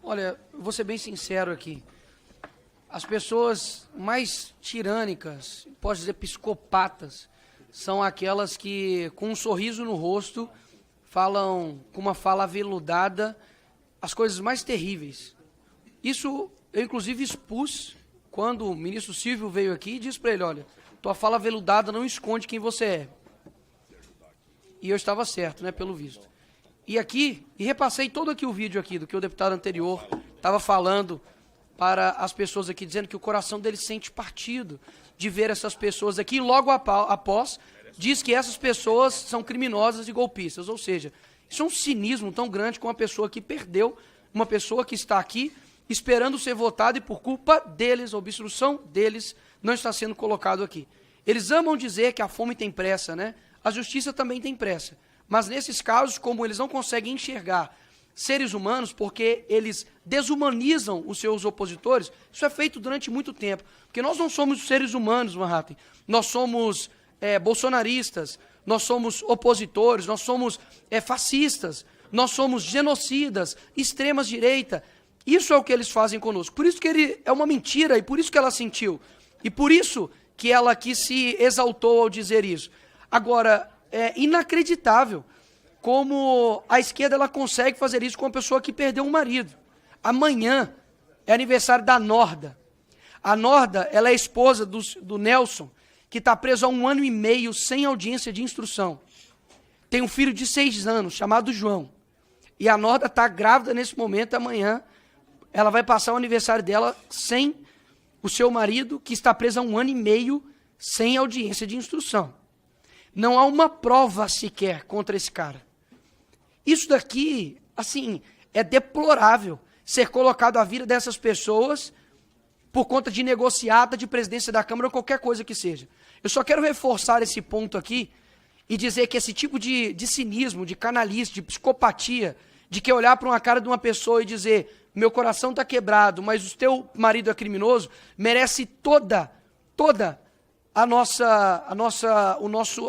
Olha, vou ser bem sincero aqui. As pessoas mais tirânicas, posso dizer psicopatas, são aquelas que, com um sorriso no rosto, falam com uma fala aveludada as coisas mais terríveis. Isso eu, inclusive, expus quando o ministro Silvio veio aqui e disse para ele, olha, tua fala aveludada não esconde quem você é. E eu estava certo, né, pelo visto. E repassei todo aqui o vídeo aqui do que o deputado anterior estava falando para as pessoas aqui, dizendo que o coração dele sente partido de ver essas pessoas aqui, e logo após diz que essas pessoas são criminosas e golpistas. Ou seja, isso é um cinismo tão grande com uma pessoa que perdeu, uma pessoa que está aqui esperando ser votada e por culpa deles, a obstrução deles, não está sendo colocado aqui. Eles amam dizer que a fome tem pressa, né? A justiça também tem pressa. Mas nesses casos, como eles não conseguem enxergar seres humanos, porque eles desumanizam os seus opositores, isso é feito durante muito tempo. Porque nós não somos seres humanos, Manhattan. Nós somos bolsonaristas, nós somos opositores, nós somos fascistas, nós somos genocidas, extremas direita. Isso é o que eles fazem conosco. Por isso que ele é uma mentira, e por isso que ela sentiu. E por isso que ela aqui se exaltou ao dizer isso. Agora, é inacreditável como a esquerda ela consegue fazer isso com uma pessoa que perdeu um marido. Amanhã é aniversário da Norda. A Norda, ela é esposa do Nelson, que está preso há 1 ano e meio sem audiência de instrução. Tem um filho de 6 anos, chamado João. E a Norda está grávida nesse momento, amanhã ela vai passar o aniversário dela sem o seu marido, que está preso há 1 ano e meio sem audiência de instrução. Não há uma prova sequer contra esse cara. Isso daqui, assim, é deplorável ser colocado a vida dessas pessoas por conta de negociata de presidência da Câmara ou qualquer coisa que seja. Eu só quero reforçar esse ponto aqui e dizer que esse tipo de cinismo, de canalice, de psicopatia, de que olhar para uma cara de uma pessoa e dizer meu coração está quebrado, mas o teu marido é criminoso, merece toda o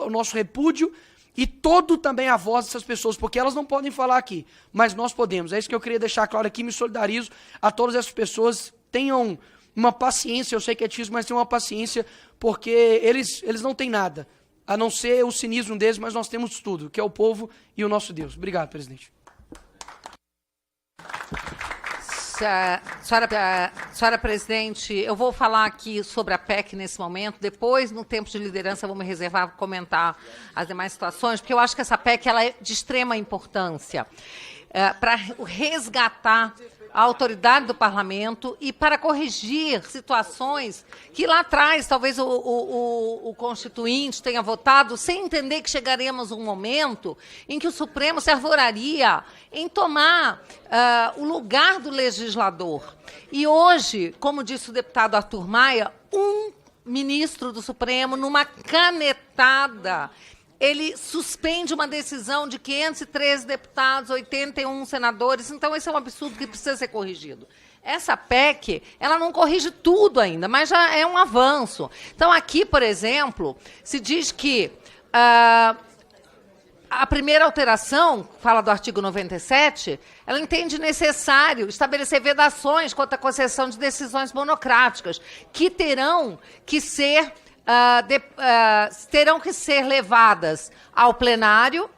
nosso repúdio e todo também a voz dessas pessoas, porque elas não podem falar aqui, mas nós podemos. É isso que eu queria deixar claro aqui, me solidarizo a todas essas pessoas, tenham uma paciência, eu sei que é difícil, mas tenham uma paciência, porque eles não têm nada, a não ser o cinismo deles, mas nós temos tudo, que é o povo e o nosso Deus. Obrigado, presidente. Senhora presidente, eu vou falar aqui sobre a PEC nesse momento, depois, no tempo de liderança, eu vou me reservar para comentar as demais situações, porque eu acho que essa PEC ela é de extrema importância para resgatar a autoridade do parlamento e para corrigir situações que lá atrás talvez o constituinte tenha votado sem entender que chegaremos a um momento em que o Supremo se arvoraria em tomar o lugar do legislador. E hoje, como disse o deputado Arthur Maia, um ministro do Supremo, numa canetada, ele suspende uma decisão de 513 deputados, 81 senadores. Então, esse é um absurdo que precisa ser corrigido. Essa PEC, ela não corrige tudo ainda, mas já é um avanço. Então, aqui, por exemplo, se diz que a primeira alteração, fala do artigo 97, ela entende necessário estabelecer vedações quanto à concessão de decisões monocráticas, que terão que ser levadas ao plenário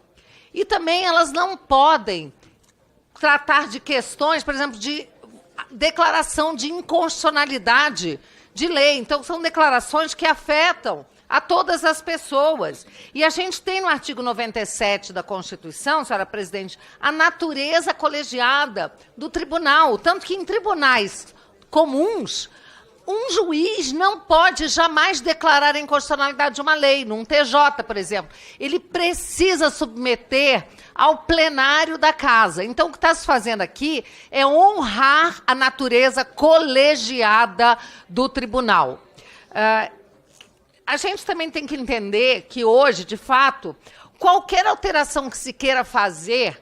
e também elas não podem tratar de questões, por exemplo, de declaração de inconstitucionalidade de lei. Então, são declarações que afetam a todas as pessoas. E a gente tem no artigo 97 da Constituição, senhora presidente, a natureza colegiada do tribunal, tanto que em tribunais comuns, um juiz não pode jamais declarar a inconstitucionalidade de uma lei, num TJ, por exemplo. Ele precisa submeter ao plenário da casa. Então, o que está se fazendo aqui é honrar a natureza colegiada do tribunal. A gente também tem que entender que hoje, de fato, qualquer alteração que se queira fazer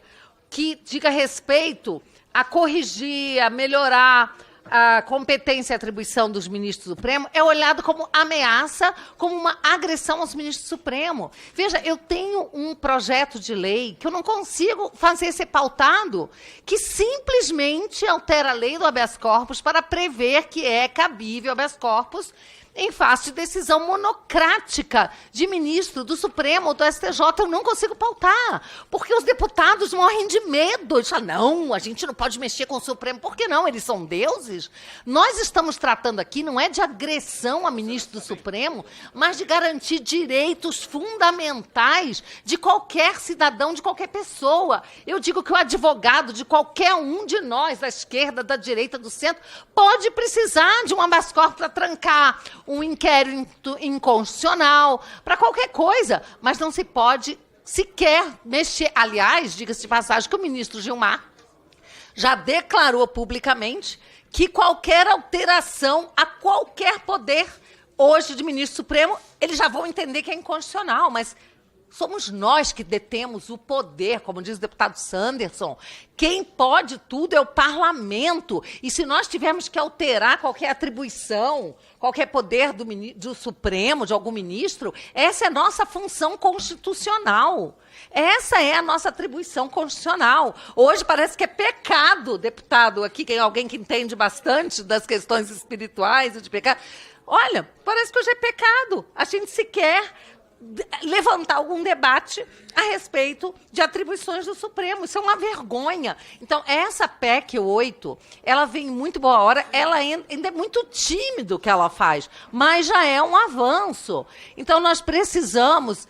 que diga respeito a corrigir, a melhorar a competência e atribuição dos ministros do Supremo é olhado como ameaça, como uma agressão aos ministros do Supremo. Veja, eu tenho um projeto de lei que eu não consigo fazer ser pautado, que simplesmente altera a lei do habeas corpus para prever que é cabível habeas corpus em face de decisão monocrática de ministro do Supremo ou do STJ, eu não consigo pautar, porque os deputados morrem de medo. Eles falam, não, a gente não pode mexer com o Supremo. Por que não? Eles são deuses. Nós estamos tratando aqui, não é de agressão a ministro do Supremo, mas de garantir direitos fundamentais de qualquer cidadão, de qualquer pessoa. Eu digo que o advogado de qualquer um de nós, da esquerda, da direita, do centro, pode precisar de um habeas corpus para trancar um inquérito inconstitucional, para qualquer coisa, mas não se pode sequer mexer. Aliás, diga-se de passagem que o ministro Gilmar já declarou publicamente que qualquer alteração a qualquer poder hoje de ministro supremo, eles já vão entender que é inconstitucional, mas somos nós que detemos o poder, como diz o deputado Sanderson. Quem pode tudo é o parlamento. E se nós tivermos que alterar qualquer atribuição, qualquer poder do Supremo, de algum ministro, essa é a nossa função constitucional. Essa é a nossa atribuição constitucional. Hoje parece que é pecado, deputado, aqui, alguém que entende bastante das questões espirituais e de pecado. Olha, parece que hoje é pecado. A gente sequer levantar algum debate a respeito de atribuições do Supremo. Isso é uma vergonha. Então, essa PEC 8, ela vem em muito boa hora, ela ainda é muito tímido o que ela faz, mas já é um avanço. Então, nós precisamos,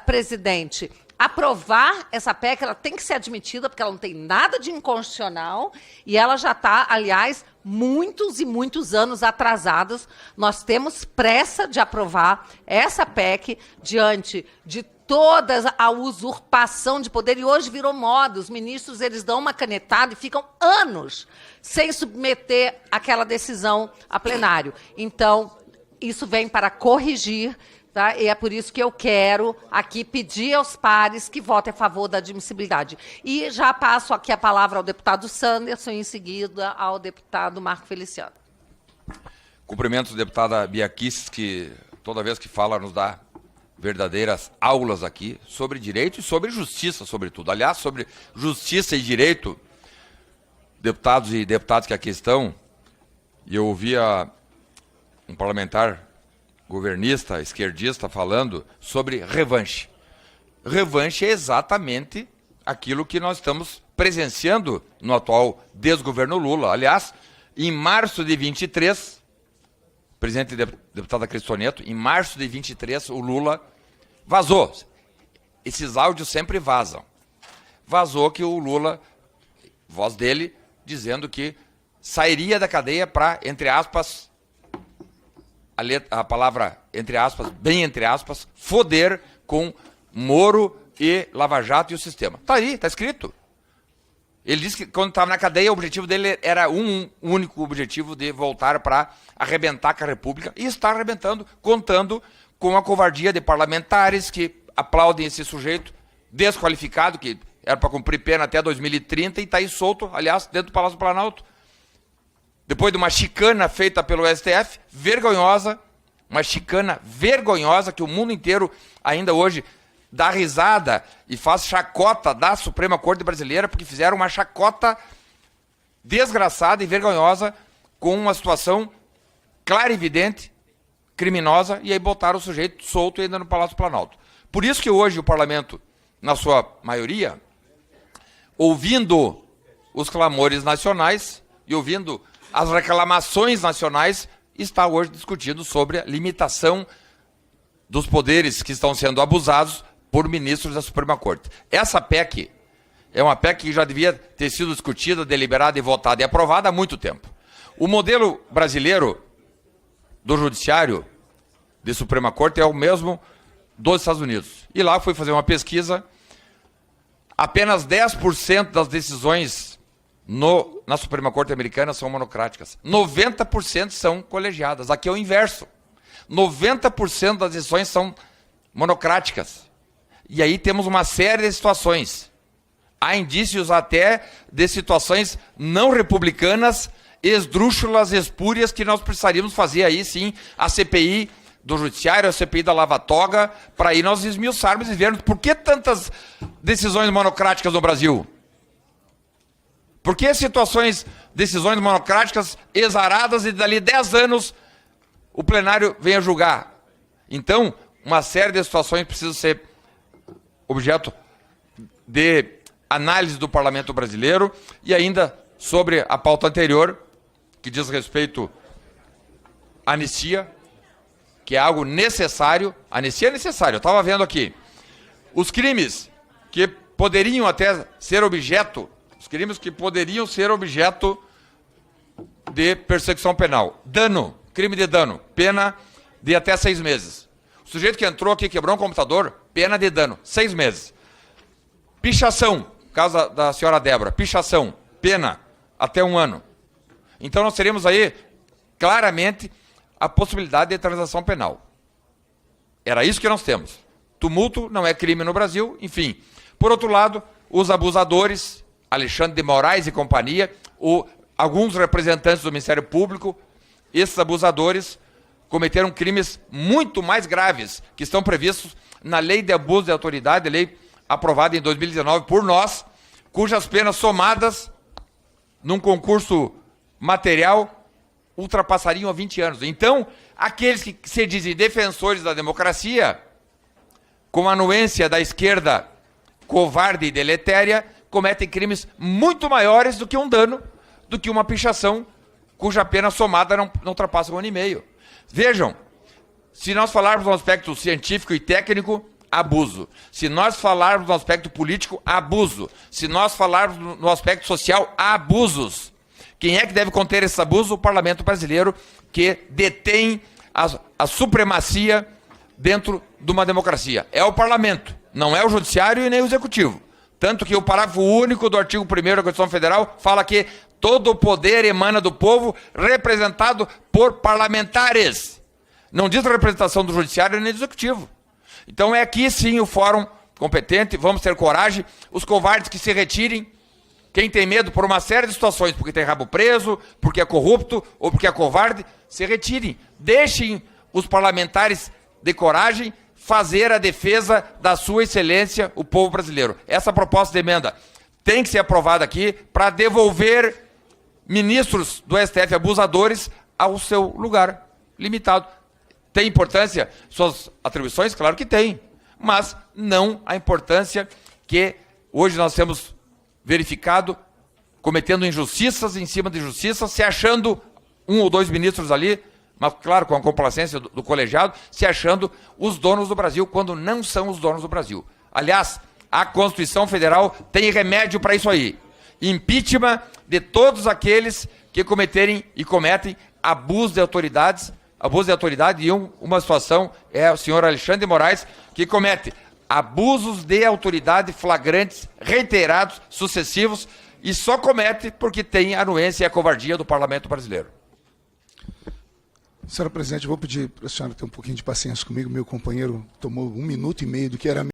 presidente, aprovar essa PEC, ela tem que ser admitida, porque ela não tem nada de inconstitucional, e ela já está, aliás, muitos e muitos anos atrasados. Nós temos pressa de aprovar essa PEC diante de toda a usurpação de poder, e hoje virou moda, os ministros eles dão uma canetada e ficam anos sem submeter aquela decisão a plenário. Então, isso vem para corrigir. Tá? E é por isso que eu quero aqui pedir aos pares que votem a favor da admissibilidade. E já passo aqui a palavra ao deputado Sanderson e em seguida ao deputado Marco Feliciano. Cumprimento a deputada Bia Kicis, que toda vez que fala nos dá verdadeiras aulas aqui sobre direito e sobre justiça, sobretudo. Aliás, sobre justiça e direito, deputados e deputadas que aqui estão, e eu ouvia um parlamentar governista, esquerdista, falando sobre revanche. Revanche é exatamente aquilo que nós estamos presenciando no atual desgoverno Lula. Aliás, em março de 23, presidente deputada Cristoneto, em março de 23, o Lula vazou. Esses áudios sempre vazam. Vazou que o Lula, voz dele, dizendo que sairia da cadeia para, entre aspas, a palavra, entre aspas, bem entre aspas, foder com Moro e Lava Jato e o sistema. Está aí, está escrito. Ele disse que quando estava na cadeia, o objetivo dele era um único objetivo de voltar para arrebentar com a República. E está arrebentando, contando com a covardia de parlamentares que aplaudem esse sujeito desqualificado, que era para cumprir pena até 2030 e está aí solto, aliás, dentro do Palácio do Planalto. Depois de uma chicana feita pelo STF, vergonhosa, uma chicana vergonhosa que o mundo inteiro ainda hoje dá risada e faz chacota da Suprema Corte Brasileira, porque fizeram uma chacota desgraçada e vergonhosa com uma situação clara e evidente, criminosa, e aí botaram o sujeito solto ainda no Palácio do Planalto. Por isso que hoje o parlamento, na sua maioria, ouvindo os clamores nacionais e ouvindo as reclamações nacionais, está hoje discutindo sobre a limitação dos poderes que estão sendo abusados por ministros da Suprema Corte. Essa PEC é uma PEC que já devia ter sido discutida, deliberada e votada e aprovada há muito tempo. O modelo brasileiro do judiciário de Suprema Corte é o mesmo dos Estados Unidos. E lá fui fazer uma pesquisa, apenas 10% das decisões na Suprema Corte americana são monocráticas. 90% são colegiadas. Aqui é o inverso. 90% das decisões são monocráticas. E aí temos uma série de situações. Há indícios até de situações não republicanas esdrúxulas, espúrias, que nós precisaríamos fazer aí, sim, a CPI do Judiciário, a CPI da Lava Toga, para aí nós esmiuçarmos e vermos por que tantas decisões monocráticas no Brasil? Por que decisões monocráticas exaradas e dali 10 anos o plenário vem a julgar? Então, uma série de situações precisam ser objeto de análise do parlamento brasileiro. E ainda sobre a pauta anterior, que diz respeito à anistia, que é algo necessário. Anistia é necessário, eu estava vendo aqui. Os crimes que poderiam até ser objeto, de persecução penal. Dano, crime de dano, pena de até 6 meses. O sujeito que entrou aqui, quebrou um computador, pena de dano, 6 meses. Pichação, caso da senhora Débora, pichação, pena até 1 ano. Então nós teremos aí, claramente, a possibilidade de transação penal. Era isso que nós temos. Tumulto não é crime no Brasil, enfim. Por outro lado, os abusadores, Alexandre de Moraes e companhia, alguns representantes do Ministério Público, esses abusadores cometeram crimes muito mais graves, que estão previstos na Lei de Abuso de Autoridade, lei aprovada em 2019 por nós, cujas penas somadas num concurso material ultrapassariam a 20 anos. Então, aqueles que se dizem defensores da democracia, com a anuência da esquerda covarde e deletéria, cometem crimes muito maiores do que um dano, do que uma pichação, cuja pena somada não ultrapassa 1 ano e meio. Vejam, se nós falarmos no aspecto científico e técnico, abuso. Se nós falarmos no aspecto político, abuso. Se nós falarmos no aspecto social, abusos. Quem é que deve conter esse abuso? O parlamento brasileiro, que detém a supremacia dentro de uma democracia. É o parlamento, não é o judiciário e nem o executivo. Tanto que o parágrafo único do artigo 1º da Constituição Federal fala que todo o poder emana do povo, representado por parlamentares. Não diz representação do judiciário nem do executivo. Então é aqui sim o fórum competente, vamos ter coragem. Os covardes que se retirem, quem tem medo por uma série de situações, porque tem rabo preso, porque é corrupto ou porque é covarde, se retirem. Deixem os parlamentares de coragem fazer a defesa da sua excelência, o povo brasileiro. Essa proposta de emenda tem que ser aprovada aqui para devolver ministros do STF abusadores ao seu lugar limitado. Tem importância suas atribuições? Claro que tem, mas não a importância que hoje nós temos verificado, cometendo injustiças em cima de injustiças, se achando 1 ou 2 ministros ali, mas claro, com a complacência do colegiado, se achando os donos do Brasil, quando não são os donos do Brasil. Aliás, a Constituição Federal tem remédio para isso aí. Impeachment de todos aqueles que cometerem e cometem abuso de autoridades, e uma situação é o senhor Alexandre de Moraes, que comete abusos de autoridade flagrantes, reiterados, sucessivos, e só comete porque tem a anuência e a covardia do parlamento brasileiro. Senhora Presidente, eu vou pedir para a senhora ter um pouquinho de paciência comigo. Meu companheiro tomou 1 minuto e meio do que era